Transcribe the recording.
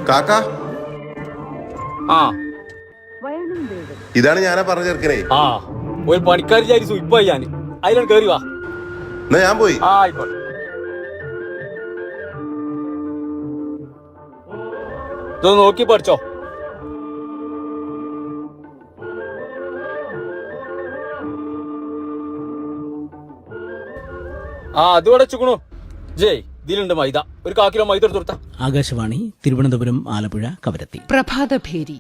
കാക്ക ആ ഇതാണ് ഞാനാ പറഞ്ഞ ചെറുക്കനെ. ആ ഒരു പണിക്കാരി വിചാരിച്ചു ഇപ്പൊ ഞാൻ അതിലാണ് കേറി വാ. എന്നാ ഞാൻ പോയി. ആ ആയിക്കോട്ടെ. ഇതൊന്ന് നോക്കി പഠിച്ചോ. ആ അത് ഇവിടെ വെച്ചുക്കണു. ജയ് ഇതിലുണ്ട് മൈദ. ഒരു 1/4 കിലോ മൈദ എടുത്തു കൊടുത്ത. ആകാശവാണി തിരുവനന്തപുരം, ആലപ്പുഴ, കവരത്തി. പ്രഭാതഭേരി.